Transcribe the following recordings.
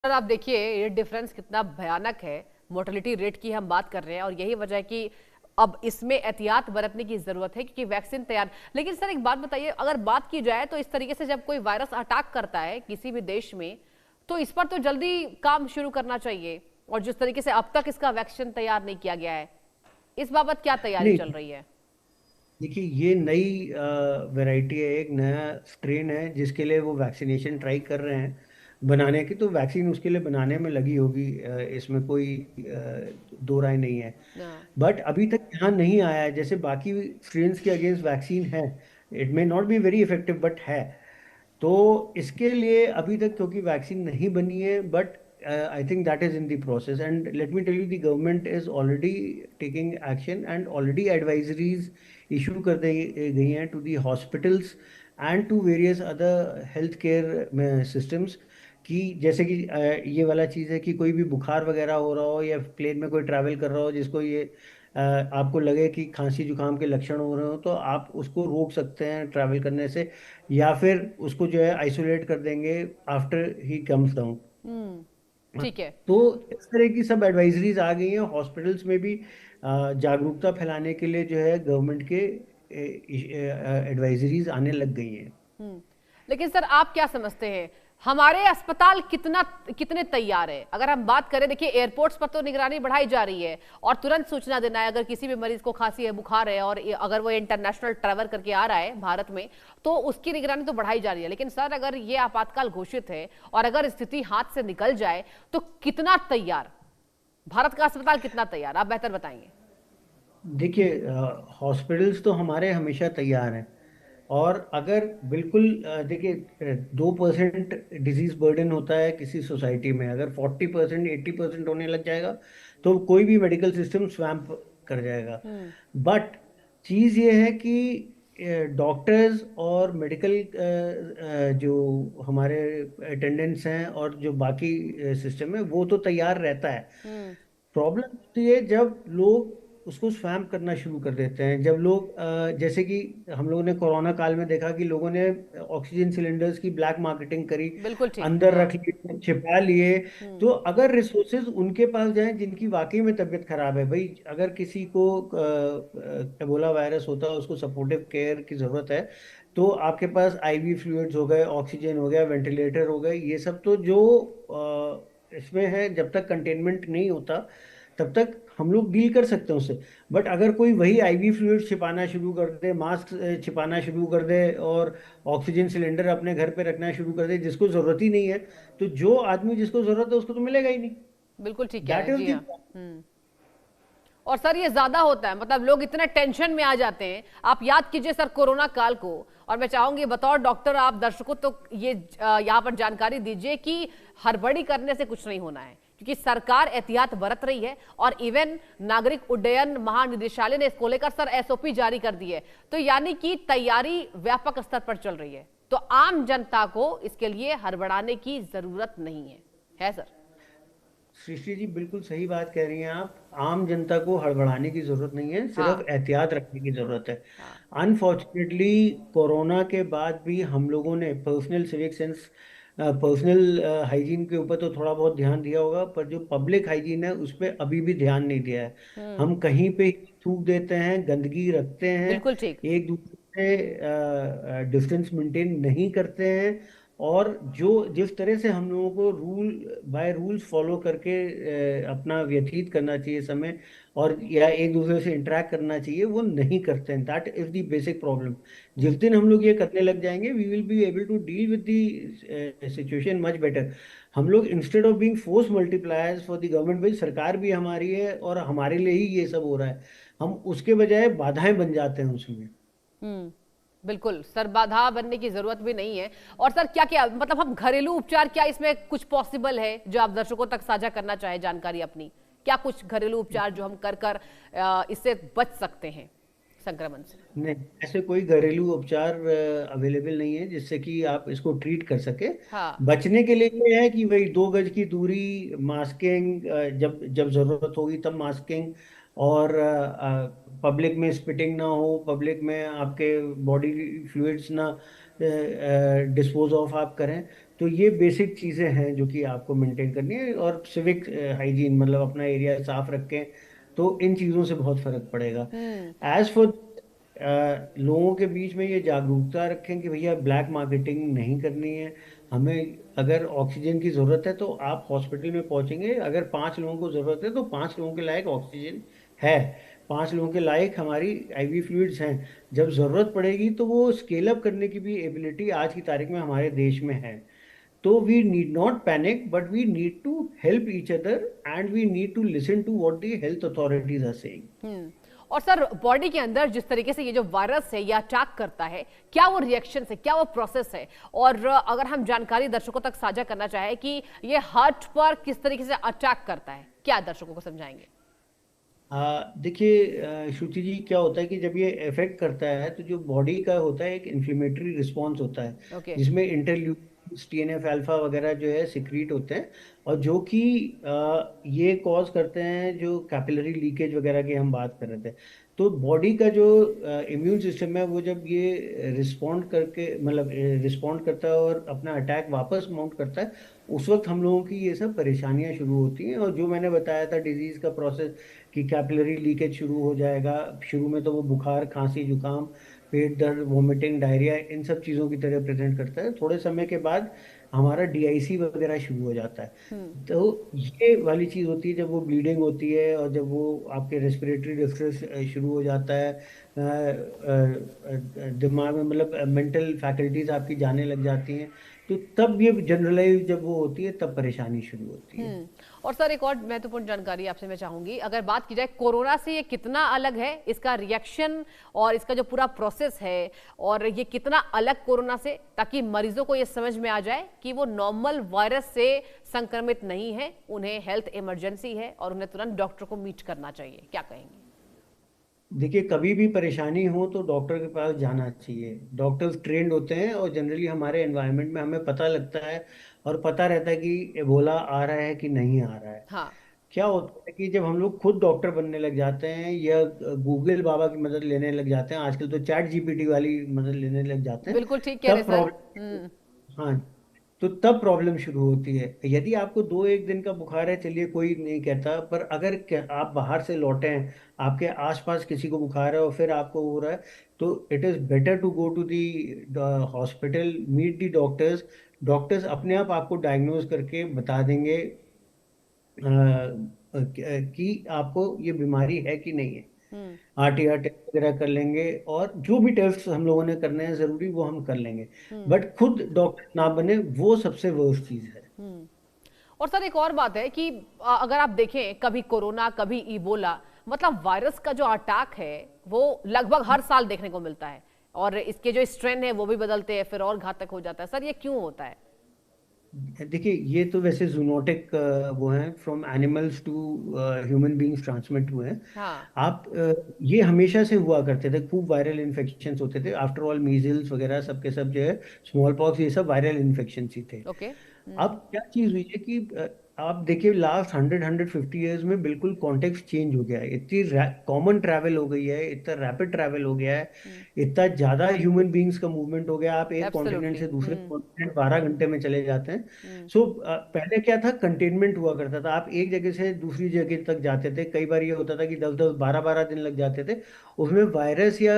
Sir आप देखिए ये डिफरेंस कितना भयानक है। मोर्टेलिटी रेट की हम बात कर रहे हैं और यही वजह है कि अब इसमें एहतियात बरतने की जरूरत है क्योंकि वैक्सीन तैयार। लेकिन सर एक बात बताइए, अगर बात की जाए तो इस तरीके से जब कोई वायरस अटैक करता है किसी भी देश में तो इस पर तो जल्दी काम शुरू करना चाहिए। और जिस तरीके से अब तक इसका वैक्सीन तैयार नहीं किया गया है, इस बाबत क्या तैयारी नहीं, चल रही है? देखिए ये नई वैरायटी है, एक नया स्ट्रेन है जिसके लिए वो वैक्सीनेशन ट्राई कर रहे हैं बनाने की। तो वैक्सीन उसके लिए बनाने में लगी होगी, इसमें कोई दो राय नहीं है। हाँ। बट अभी तक यहाँ नहीं आया है, जैसे बाकी स्ट्रेन्स के अगेंस्ट वैक्सीन है। It may not be very effective but है। तो इसके लिए अभी तक क्योंकि वैक्सीन नहीं बनी है, but I think that is in the process and let me tell you the government is already taking action and already advisories issue कर दी गई हैं to the hospitals and to various other health care systems. कि जैसे कि ये वाला चीज़ है कि कोई भी बुखार वगैरह हो रहा हो या प्लेन में कोई ट्रैवल कर रहा हो जिसको ये आपको लगे कि खांसी जुकाम के लक्षण हो रहे हो, तो आप उसको रोक सकते हैं ट्रैवल करने से, या फिर उसको जो है आइसोलेट कर देंगे आफ्टर ही कम्स डाउन। ठीक है। तो इस तरह की सब एडवाइजरीज आ गई हैं हॉस्पिटल्स में भी। जागरूकता फैलाने के लिए जो है गवर्नमेंट के एडवाइजरीज आने लग गई हैं। हम्म। लेकिन सर आप क्या समझते हैं, हमारे अस्पताल कितने तैयार है? अगर हम बात करें, देखिए एयरपोर्ट्स पर तो निगरानी बढ़ाई जा रही है और तुरंत सूचना देना है अगर किसी भी मरीज को खांसी है, बुखार है और अगर वो इंटरनेशनल ट्रैवल करके आ रहा है भारत में तो उसकी निगरानी तो बढ़ाई जा रही है। लेकिन सर अगर ये आपातकाल घोषित है और अगर स्थिति हाथ से निकल जाए तो कितना तैयार भारत का अस्पताल, कितना तैयार, आप बेहतर बताएंगे। देखिए, हॉस्पिटल्स तो हमारे हमेशा तैयार हैं। और अगर बिल्कुल देखिए, 2% डिजीज बर्डन होता है किसी सोसाइटी में, अगर 40% 80% होने लग जाएगा तो कोई भी मेडिकल सिस्टम स्वैम्प कर जाएगा। हम्म। बट चीज़ ये है कि डॉक्टर्स और मेडिकल जो हमारे अटेंडेंट्स हैं और जो बाकी सिस्टम है वो तो तैयार रहता है। हम्म। प्रॉब्लम होती है जब लोग उसको स्वैम करना शुरू कर देते हैं, जब लोग जैसे कि हम लोगों ने कोरोना काल में देखा कि लोगों ने ऑक्सीजन सिलेंडर्स की ब्लैक मार्केटिंग करी, बिल्कुल ठीक, अंदर हाँ। रख लिए, छिपा लिए। हम्म। तो अगर रिसोर्सेज उनके पास जाएं जिनकी वाकई में तबीयत खराब है, भाई अगर किसी को एबोला वायरस होता है, उसको सपोर्टिव केयर की जरूरत है, तो आपके पास आईवी फ्लूइड्स हो गए, ऑक्सीजन हो गया, वेंटिलेटर हो गए, ये सब तो जो इसमें है, जब तक कंटेनमेंट नहीं होता तब तक हम लोग डील कर सकते हैं उससे। बट अगर कोई वही आईवी फ्लूइड छिपाना शुरू कर दे, मास्क छिपाना शुरू कर दे और ऑक्सीजन सिलेंडर अपने घर पे रखना शुरू कर दे जिसको जरूरत ही नहीं है, तो जो आदमी जिसको जरूरत है उसको तो मिलेगा ही नहीं। बिल्कुल ठीक कह रहे दैट हैं, इज जी द हाँ। हम्म। और सर ये ज्यादा होता है, मतलब लोग इतने टेंशन में आ जाते हैं। आप याद कीजिए सर कोरोना काल को, और मैं चाहूंगी बतौर डॉक्टर आप दर्शकों तो ये यहाँ पर जानकारी दीजिए कि हड़बड़ी करने से कुछ नहीं होना है क्योंकि सरकार एहतियात बरत रही है और इवन नागरिक उड्डयन महानिदेशालय ने इसको लेकर सर एसओपी जारी कर दी है। तो यानी कि तैयारी व्यापक स्तर पर चल रही है, तो आम जनता को इसके लिए हड़बड़ाने की जरूरत नहीं है सर? सृष्टि जी, बिल्कुल सही बात कह रही हैं आप। आम जनता को हड़बड़ाने की जरूरत नहीं है, सिर्फ हाँ। एहतियात रखने की जरूरत है। हाँ। अनफॉर्चुनेटली कोरोना के बाद भी हम लोगों ने personal civic sense, personal hygiene के ऊपर तो थोड़ा बहुत ध्यान दिया होगा, पर जो पब्लिक हाइजीन है उस पर अभी भी ध्यान नहीं दिया है। हम्म। हम कहीं पे थूक देते हैं, गंदगी रखते हैं, बिल्कुल ठीक। एक दूसरे से डिस्टेंस मेंटेन नहीं करते हैं। और जो जिस तरह से हम लोगों को बाय रूल्स फॉलो करके अपना व्यतीत करना चाहिए समय, और या एक दूसरे से इंटरेक्ट करना चाहिए, वो नहीं करते हैं। That is the basic problem. जिस दिन हम लोग ये करने लग जाएंगे we will be able to deal with the situation much better. हम लोग instead of being force multipliers for the government, भाई सरकार भी हमारी है और हमारे लिए ही ये सब हो रहा है, हम उसके बजाय बाधाएं बन जाते हैं उसमें। हम्म। बिल्कुल सर, बाधा बनने की जरूरत भी नहीं है। और सर क्या क्या मतलब हम घरेलू उपचार, क्या इसमें कुछ पॉसिबल है जो आप दर्शकों तक साझा करना चाहे जानकारी अपनी? क्या कुछ घरेलू उपचार जो हम कर कर इससे बच सकते हैं संक्रमण से? नहीं, ऐसे कोई घरेलू उपचार अवेलेबल नहीं है जिससे कि आप इसको ट्रीट कर सके। हाँ। बचने के लिए ये है कि भाई 2 गज की दूरी, मास्किंग, जब जब जरूरत होगी तब मास्किंग, और पब्लिक में स्पिटिंग ना हो, पब्लिक में आपके बॉडी फ्लूइड्स ना डिस्पोज ऑफ आप करें। तो ये बेसिक चीज़ें हैं जो कि आपको मेंटेन करनी है, और सिविक हाइजीन, मतलब अपना एरिया साफ रखें, तो इन चीज़ों से बहुत फर्क पड़ेगा। हम्म। एज फॉर लोगों के बीच में ये जागरूकता रखें कि भैया ब्लैक मार्केटिंग नहीं करनी है हमें। अगर ऑक्सीजन की ज़रूरत है तो आप हॉस्पिटल में पहुंचेंगे, अगर 5 लोगों को ज़रूरत है तो 5 लोगों के लायक ऑक्सीजन है, 5 लोगों के लायक हमारी आईवी फ्लूइड्स हैं। जब ज़रूरत पड़ेगी तो वो स्केल अप करने की भी एबिलिटी आज की तारीख में हमारे देश में है। तो we need not panic, but we need to help each other, and we need to listen to what the health authorities are saying. और सर, बॉडी के अंदर जिस तरीके से ये जो वायरस है या अटैक करता है, क्या वो रिएक्शन है, क्या वो प्रोसेस है, और अगर हम जानकारी दर्शकों तक साझा करना चाहें कि ये हार्ट पर किस तरीके से अटैक करता है, क्या दर्शकों को समझाएंगे? देखिए श्रुति जी, क्या होता है कि जब ये इफेक्ट करता है तो जो बॉडी का होता है एक इन्फ्लेमेटरी रिस्पॉन्स होता है, ओके। जिसमें इंटरल्यूकिन्स, टीएनएफ अल्फा वगैरह जो है सिक्रीट होते हैं, और जो कि ये कॉज करते हैं जो कैपिलरी लीकेज वगैरह की हम बात कर रहे थे। तो बॉडी का जो इम्यून सिस्टम है वो जब ये रिस्पॉन्ड करके, मतलब रिस्पॉन्ड करता है और अपना अटैक वापस माउंट करता है, उस वक्त हम लोगों की ये सब परेशानियां शुरू होती हैं। और जो मैंने बताया था डिजीज का प्रोसेस, कि कैपिलरी लीकेज शुरू हो जाएगा, शुरू में तो वो बुखार, खांसी, जुकाम, पेट दर्द, वोमिटिंग, डायरिया, इन सब चीज़ों की तरह प्रेजेंट करता है। थोड़े समय के बाद हमारा डीआईसी वगैरह शुरू हो जाता है। तो ये वाली चीज़ होती है जब वो ब्लीडिंग होती है, और जब वो आपके रेस्पिरेटरी डिस्ट्रेस शुरू हो जाता है, दिमाग में, मतलब मेंटल फैकल्टीज आपकी जाने लग जाती हैं, तो तब ये जनरलाइज जब वो होती है तब परेशानी शुरू होती है। और सर, एक और महत्वपूर्ण जानकारी आपसे मैं चाहूंगी, अगर बात की जाए कोरोना से ये कितना अलग है, इसका रिएक्शन और इसका जो पूरा प्रोसेस है, और ये कितना अलग कोरोना से, ताकि मरीजों को ये समझ में आ जाए कि वो नॉर्मल वायरस से संक्रमित नहीं है, उन्हें हेल्थ इमरजेंसी है और उन्हें तुरंत डॉक्टर को मीट करना चाहिए, क्या कहेंगे? देखिए, कभी भी परेशानी हो तो डॉक्टर के पास जाना चाहिए। डॉक्टर्स ट्रेंड होते हैं, और जनरली हमारे एनवायरनमेंट में हमें पता लगता है और पता रहता है कि एबोला आ रहा है कि नहीं आ रहा है। हाँ, क्या होता है कि जब हम लोग खुद डॉक्टर बनने लग जाते हैं, या गूगल बाबा की मदद लेने लग जाते हैं, आजकल तो चैट जीपीटी वाली मदद लेने लग जाते हैं, बिल्कुल ठीक कह रहे तब सर। प्रॉब्लम। हाँ, तो तब प्रॉब्लम शुरू होती है। यदि आपको 2 एक दिन का बुखार है, चलिए कोई नहीं कहता, पर अगर आप बाहर से लौटे हैं, आपके आसपास किसी को बुखार है और फिर आपको हो रहा है, तो it is better to go to the hospital, meet the doctors. Doctors अपने आप आपको डायग्नोज करके बता देंगे कि आपको ये बीमारी है कि नहीं है। हम्म। आरटीआर टेस्ट वगैरह कर लेंगे, और जो भी टेस्ट हम लोगों ने करने हैं जरूरी वो हम कर लेंगे, बट खुद डॉक्टर ना बने, वो सबसे वर्स्ट चीज है। हम्म। और सर, एक और बात है कि अगर आप देखें, कभी कोरोना, कभी इबोला, मतलब वायरस का जो अटैक है वो लगभग हर साल देखने को मिलता है, और इसके जो स्ट्रेन है वो भी बदलते हैं, फिर और घातक हो जाता है। सर, ये क्यों होता है? देखिए, ये तो वैसे जूनोटिक वो हैं, from animals to human beings transmit हुए हैं। हाँ। आप ये हमेशा से हुआ करते थे, खूब वायरल इन्फेक्शंस होते थे। आफ्टर ऑल मीजल्स वगैरह सबके सब जो है, स्मॉल पॉक्स, ये सब वायरल इन्फेक्शन ही थे। ओके। अब क्या चीज हुई है कि आप देखिए, लास्ट 100-150 ईयर्स में बिल्कुल कॉन्टेक्स्ट चेंज हो गया है। इतनी कॉमन ट्रैवल हो गई है, इतना रैपिड ट्रैवल हो गया है, इतना ज्यादा ह्यूमन बींग्स का मूवमेंट हो गया। आप एक कॉन्टिनेंट एब्सोल्युटली। से दूसरे कॉन्टिनेंट 12 घंटे में चले जाते हैं। हम्म। सो पहले क्या था, कंटेनमेंट हुआ करता था। आप एक जगह से दूसरी जगह तक जाते थे, कई बार ये होता था कि 10-10, 12-12 दिन लग जाते थे। उसमें वायरस या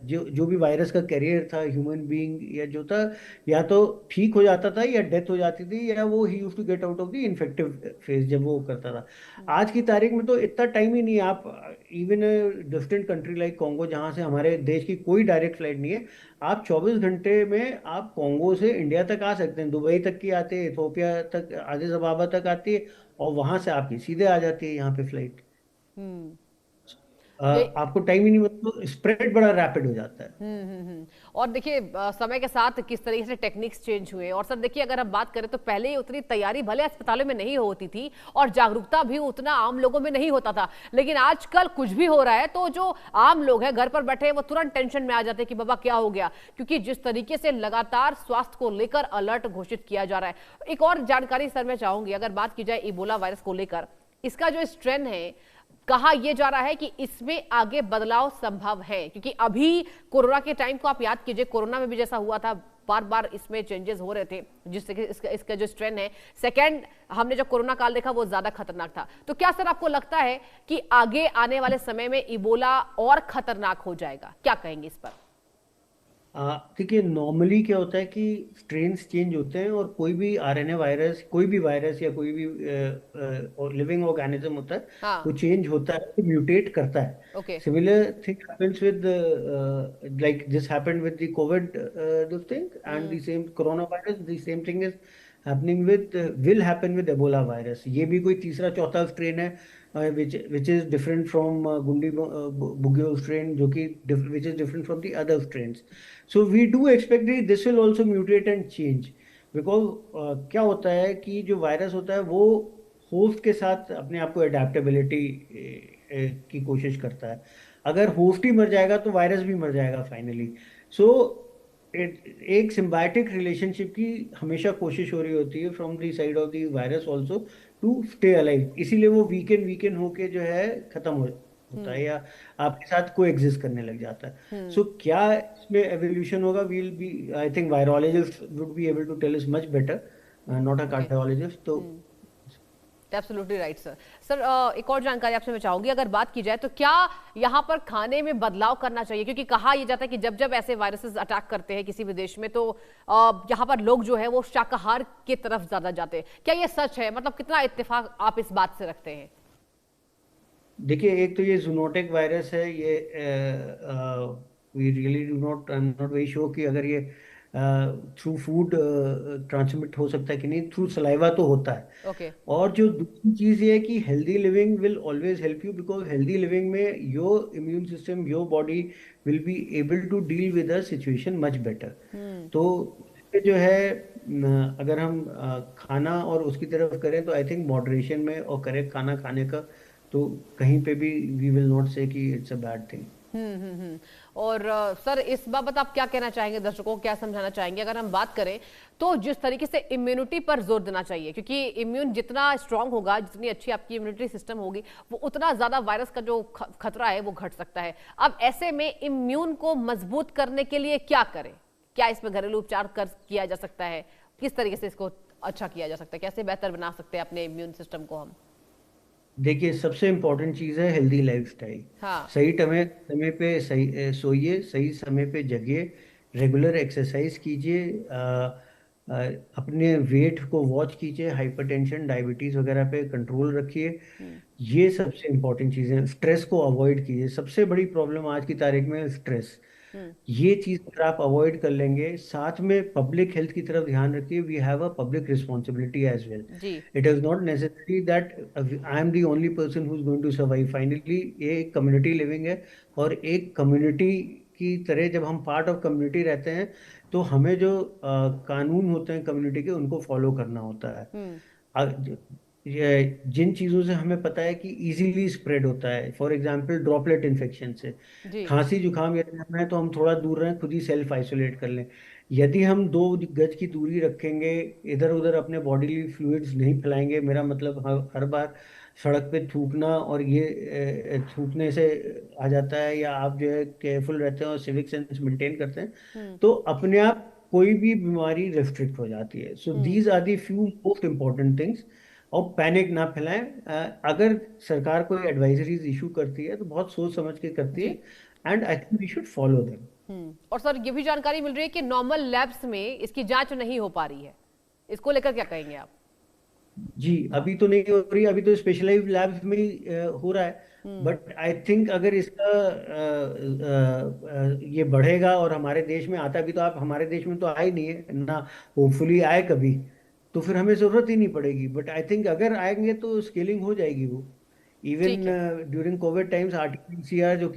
जो जो भी वायरस का कैरियर था, ह्यूमन बींग या जो था, या तो ठीक हो जाता था या डेथ हो जाती थी, या वो ही use to get out of the infective phase जब वो करता था। आज की तारीख में तो इतना टाइम ही नहीं है। आप even distant country like Congo, जहाँ से हमारे देश की कोई डायरेक्ट फ्लाइट नहीं है, आप 24 घंटे में आप कॉन्गो से इंडिया तक आ सकते हैं। दुबई तक की आती है, इथोपिया तक, आदिस अबाबा तक आती है, और वहां से आपकी सीधे आ जाती है यहाँ पे फ्लाइट। हम्म। ये आपको टाइम ही नहीं, मतलब स्प्रेड बड़ा रैपिड हो जाता है। और देखिए, समय के साथ किस तरीके से टेक्निक्स चेंज हुए। और सर देखिए, अगर हम बात करें तो पहले उतनी तैयारी भले अस्पतालों में नहीं होती थी, और जागरूकता भी उतना आम लोगों में नहीं होता था, लेकिन आजकल कुछ भी हो रहा है तो जो आम लोग हैं घर पर बैठे हैं, वो तुरंत टेंशन में आ जाते हैं कि बाबा क्या हो गया, क्योंकि जिस तरीके से लगातार स्वास्थ्य को लेकर अलर्ट घोषित किया जा रहा है। एक और जानकारी सर मैं चाहूंगी, अगर बात की जाए इबोला वायरस को लेकर, इसका जो स्ट्रेन है, कहा यह जा रहा है कि इसमें आगे बदलाव संभव है, क्योंकि अभी कोरोना के टाइम को आप याद कीजिए, कोरोना में भी जैसा हुआ था, बार बार इसमें चेंजेस हो रहे थे, जिससे कि इसका इसका जो स्ट्रेन है, सेकेंड हमने जो कोरोना काल देखा वो ज्यादा खतरनाक था। तो क्या सर आपको लगता है कि आगे आने वाले समय में इबोला और खतरनाक हो जाएगा? क्या कहेंगे इस पर? देखिए, नॉर्मली क्या होता है कि स्ट्रेन्स चेंज होते हैं, और कोई भी आरएनए वायरस, कोई भी वायरस या कोई भी लिविंग ऑर्गेनिज्म होता है, वो हाँ। चेंज होता है, म्यूटेट करता है। Okay. Similar thing happens with, like this happened with the Covid this thing, and the hmm. Same corona virus, the same thing is happening with, will happen with Ebola virus. ये भी कोई तीसरा चौथा strain है, which is different from Gundi Bugyo strain, जो कि which is different from the other strains. So we do expect that this will also mutate and change, because क्या होता है कि जो वायरस होता है वो होस्ट के साथ अपने आप को अडेप्टेबिलिटी की कोशिश करता है। अगर होस्ट ही मर जाएगा तो वायरस भी मर जाएगा फाइनली। सो एक सिम्बायोटिक रिलेशनशिप की हमेशा कोशिश हो रही होती है from the side of the virus also, to stay alive. इसीलिए वो वीकेंड वीकेंड होके जो है खत्म होता हम्म। है, या आपके साथ को एग्जिस्ट करने लग जाता है। हम्म। सो क्या इसमें एवोल्यूशन होगा, will be, I think virologist would be able to tell us much better, not a okay. Cardiologist. तो एब्सोल्युटली राइट सर। सर एक और जानकारी आपसे मैं चाहूंगी, अगर बात की जाए तो क्या यहाँ पर खाने में बदलाव करना चाहिए? क्योंकि कहा यह जाता है कि जब जब ऐसे वायरसेस अटैक करते हैं किसी भी देश में, तो यहाँ पर लोग जो है वो शाकाहार की तरफ ज्यादा जाते हैं। क्या ये सच है? मतलब कितना इत्तेफाक आप इस बात से रखते हैं? देखिए, एक तो ये जूनोटिक वायरस है, ये we really do not, I am not very sure कि अगर ये थ्रू फूड ट्रांसमिट हो सकता है कि नहीं। थ्रू सलाइवा तो होता है। ओके। और जो दूसरी चीज ये है कि healthy living will always help you, because healthy living में your immune system, your body will be able to deal with a situation much better. Hmm. तो इसमें जो है, अगर हम खाना और उसकी तरफ करें तो आई थिंक मॉडरेशन में और करेक्ट खाना खाने का, तो कहीं पे भी वी विल नॉट से कि इट्स अ बैड थिंग। और सर इस बाबत आप क्या कहना चाहेंगे? दर्शकों को क्या समझाना चाहेंगे? अगर हम बात करें तो जिस तरीके से इम्यूनिटी पर जोर देना चाहिए, क्योंकि इम्यून जितना स्ट्रांग होगा, जितनी अच्छी आपकी इम्यूनिटी सिस्टम होगी, वो उतना ज्यादा वायरस का जो खतरा है वो घट सकता है। अब ऐसे में इम्यून को मजबूत करने के लिए क्या करें? क्या इसमें घरेलू उपचार कर किया जा सकता है? किस तरीके से इसको अच्छा किया जा सकता है? कैसे बेहतर बना सकते हैं अपने इम्यून सिस्टम को हम? देखिए, सबसे इम्पोर्टेंट चीज़ है हेल्दी लाइफस्टाइल। हाँ। सही समय समय पे सही सोइए, सही समय पे जगिए, रेगुलर एक्सरसाइज कीजिए, अ, अपने वेट को वॉच कीजिए, हाइपरटेंशन डायबिटीज़ वगैरह पे कंट्रोल रखिए। हम्म। ये सबसे इम्पोर्टेंट चीज़ें। स्ट्रेस को अवॉइड कीजिए, सबसे बड़ी प्रॉब्लम आज की तारीख में स्ट्रेस। हम्म। ये चीज अगर आप अवॉइड कर लेंगे, साथ में पब्लिक हेल्थ की तरफ ध्यान रखिए। We have a public responsibility as well. जी। It is not necessary that I am the only person who is going to survive. Finally ये एक कम्युनिटी लिविंग है, और एक कम्युनिटी की तरह जब हम पार्ट ऑफ कम्युनिटी रहते हैं, तो हमें जो कानून होते हैं कम्युनिटी के, उनको फॉलो करना होता है। हम्म। जिन चीज़ों से हमें पता है कि इजीली स्प्रेड होता है, फॉर एग्जांपल ड्रॉपलेट इन्फेक्शन से, जी। खांसी जुकाम यदि हमें है तो हम थोड़ा दूर रहें, खुद ही सेल्फ आइसोलेट कर लें। यदि हम 2 गज की दूरी रखेंगे, इधर उधर अपने बॉडीली फ्लूइड्स नहीं फैलाएंगे, मेरा मतलब हर बार सड़क पे थूकना, और ये थूकने से आ जाता है, या आप जो है केयरफुल रहते हैं और सिविक सेंस मेंटेन करते हैं, हम्म। तो अपने आप कोई भी बीमारी रेस्ट्रिक्ट हो जाती है। So hmm. These are the few most important things. और पैनिक ना फैलाएं। अगर सरकार कोई एडवाइजरीज इशू करती है तो बहुत सोच समझ के करती है, जी। And I think we should follow them. और सर ये भी जानकारी मिल रही है कि नॉर्मल लैब्स में इसकी जांच नहीं हो पा रही है। इसको लेकर क्या कहेंगे आप? जी, अभी तो नहीं हो रही, अभी तो स्पेशलाइज्ड लैब्स में ही हो रहा है। हम्म। बट आई थिंक अगर इसका ये बढ़ेगा और हमारे देश में आता भी, तो आप हमारे देश में तो आ ही नहीं है ना, होपफुली आए कभी, तो फिर हमें जरूरत ही नहीं पड़ेगी। बट आई थिंक अगर आएंगे तो स्केलिंग हो जाएगी वो। इवन ठीक है। ड्यूरिंग कोविड टाइम्स आरटीपीसीआर जो कि